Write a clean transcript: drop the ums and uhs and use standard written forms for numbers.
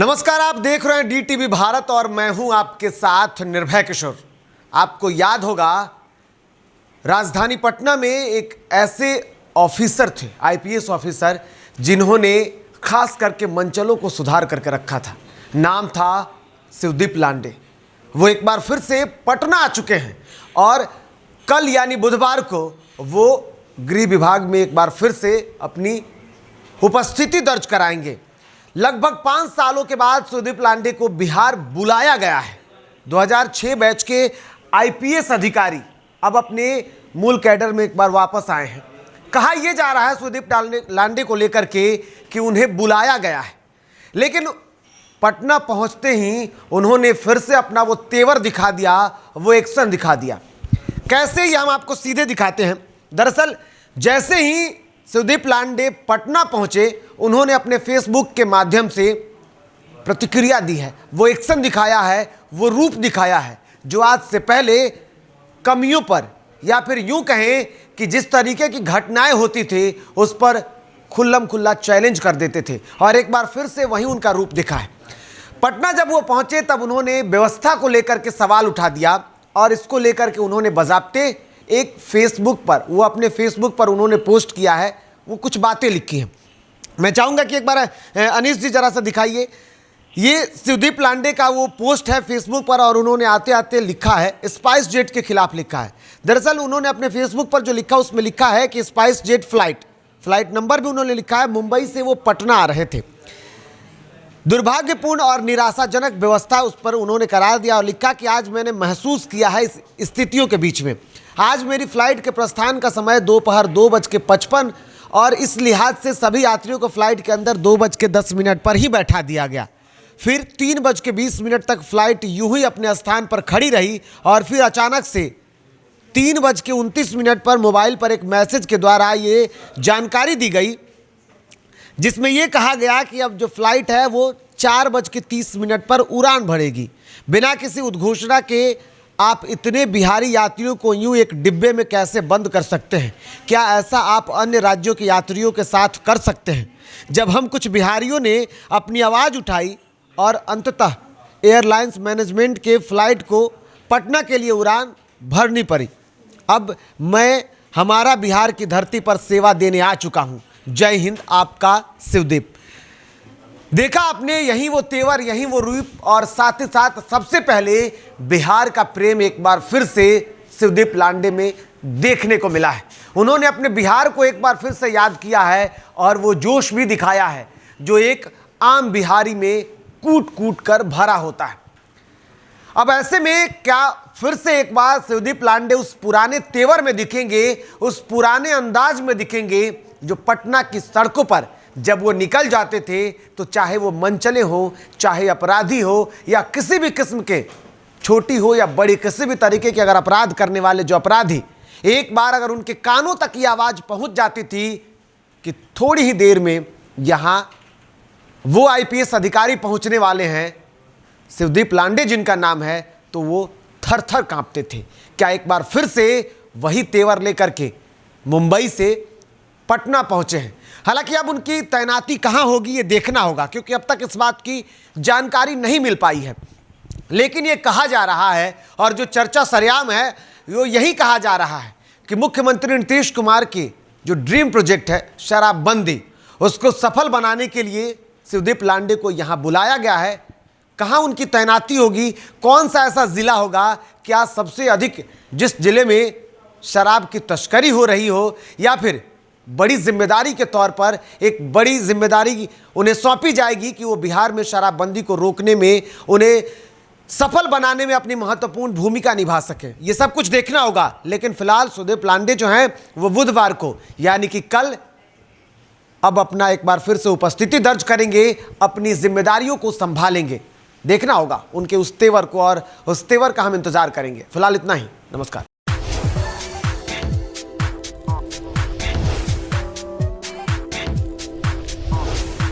नमस्कार, आप देख रहे हैं DTV भारत और मैं हूं आपके साथ निर्भय किशोर। आपको याद होगा राजधानी पटना में एक ऐसे ऑफिसर थे, IPS ऑफिसर, जिन्होंने खास करके मंचलों को सुधार करके रखा था। नाम था शिवदीप लांडे। वो एक बार फिर से पटना आ चुके हैं और कल यानी बुधवार को वो गृह विभाग में एक बार फिर से अपनी उपस्थिति दर्ज कराएंगे। लगभग 5 सालों के बाद शिवदीप लांडे को बिहार बुलाया गया है। 2006 बैच के IPS अधिकारी अब अपने मूल कैडर में एक बार वापस आए हैं। कहा यह जा रहा है शिवदीप लांडे को लेकर के कि उन्हें बुलाया गया है, लेकिन पटना पहुंचते ही उन्होंने फिर से अपना वो तेवर दिखा दिया, वो एक्शन दिखा दिया। कैसे, ये हम आपको सीधे दिखाते हैं। दरअसल जैसे ही शिवदीप लांडे पटना पहुंचे, उन्होंने अपने फेसबुक के माध्यम से प्रतिक्रिया दी है, वो एक्शन दिखाया है, वो रूप दिखाया है जो आज से पहले कमियों पर या फिर यूं कहें कि जिस तरीके की घटनाएं होती थी उस पर खुल्लम खुल्ला चैलेंज कर देते थे, और एक बार फिर से वही उनका रूप दिखा है। पटना जब वो पहुंचे तब उन्होंने व्यवस्था को लेकर के सवाल उठा दिया और इसको लेकर के उन्होंने बजाबते एक फेसबुक पर, वो अपने फेसबुक पर उन्होंने पोस्ट किया है, वो कुछ बातें लिखी हैं। मैं चाहूँगा कि एक बार अनीश जी जरा सा दिखाइए। ये शिवदीप लांडे का वो पोस्ट है फेसबुक पर और उन्होंने आते आते लिखा है, स्पाइस जेट के खिलाफ लिखा है। दरअसल उन्होंने अपने फेसबुक पर जो लिखा उसमें लिखा है कि स्पाइस जेट फ्लाइट नंबर भी उन्होंने लिखा है, मुंबई से वो पटना आ रहे थे। दुर्भाग्यपूर्ण और निराशाजनक व्यवस्था उस पर उन्होंने करार दिया और लिखा कि आज मैंने महसूस किया है इस स्थितियों के बीच में। आज मेरी फ्लाइट के प्रस्थान का समय दोपहर 2:55 और इस लिहाज से सभी यात्रियों को फ्लाइट के अंदर 2:10 पर ही बैठा दिया गया। फिर 3:20 तक फ्लाइट यूं ही अपने स्थान पर खड़ी रही और फिर अचानक से 3:29 पर मोबाइल पर एक मैसेज के द्वारा ये जानकारी दी गई, जिसमें ये कहा गया कि अब जो फ्लाइट है वो 4:30 पर उड़ान भरेगी। बिना किसी उद्घोषणा के आप इतने बिहारी यात्रियों को यूं एक डिब्बे में कैसे बंद कर सकते हैं? क्या ऐसा आप अन्य राज्यों के यात्रियों के साथ कर सकते हैं? जब हम कुछ बिहारियों ने अपनी आवाज़ उठाई और अंततः एयरलाइंस मैनेजमेंट के फ्लाइट को पटना के लिए उड़ान भरनी पड़ी। अब मैं हमारा बिहार की धरती पर सेवा देने आ चुका हूँ। जय हिंद, आपका शिवदीप। देखा आपने, यही वो तेवर, यही वो रूप, और साथ ही साथ सबसे पहले बिहार का प्रेम एक बार फिर से शिवदीप लांडे में देखने को मिला है। उन्होंने अपने बिहार को एक बार फिर से याद किया है और वो जोश भी दिखाया है जो एक आम बिहारी में कूट कूट कर भरा होता है। अब ऐसे में क्या फिर से एक बार शिवदीप लांडे उस पुराने तेवर में दिखेंगे, उस पुराने अंदाज में दिखेंगे जो पटना की सड़कों पर जब वो निकल जाते थे तो चाहे वो मंचले हो, चाहे अपराधी हो, या किसी भी किस्म के, छोटी हो या बड़ी, किसी भी तरीके के अगर अपराध करने वाले जो अपराधी, एक बार अगर उनके कानों तक ये आवाज़ पहुंच जाती थी कि थोड़ी ही देर में यहाँ वो IPS अधिकारी पहुंचने वाले हैं, शिवदीप लांडे जिनका नाम है, तो वो थर थर कांपते थे। क्या एक बार फिर से वही तेवर लेकर के मुंबई से पटना पहुंचे हैं? हालांकि अब उनकी तैनाती कहां होगी ये देखना होगा, क्योंकि अब तक इस बात की जानकारी नहीं मिल पाई है। लेकिन ये कहा जा रहा है और जो चर्चा सरेआम है वो यही कहा जा रहा है कि मुख्यमंत्री नीतीश कुमार की जो ड्रीम प्रोजेक्ट है शराबबंदी, उसको सफल बनाने के लिए शिवदीप लांडे को यहाँ बुलाया गया है। कहाँ उनकी तैनाती होगी, कौन सा ऐसा ज़िला होगा, क्या सबसे अधिक जिस ज़िले में शराब की तस्करी हो रही हो, या फिर बड़ी जिम्मेदारी के तौर पर एक बड़ी जिम्मेदारी उन्हें सौंपी जाएगी कि वो बिहार में शराबबंदी को रोकने में, उन्हें सफल बनाने में अपनी महत्वपूर्ण भूमिका निभा सके। ये सब कुछ देखना होगा। लेकिन फिलहाल शिवदीप लांडे जो हैं वो बुधवार को यानी कि कल अब अपना एक बार फिर से उपस्थिति दर्ज करेंगे, अपनी जिम्मेदारियों को संभालेंगे। देखना होगा उनके उस तेवर को, और उस तेवर का हम इंतजार करेंगे। फिलहाल इतना ही। नमस्कार।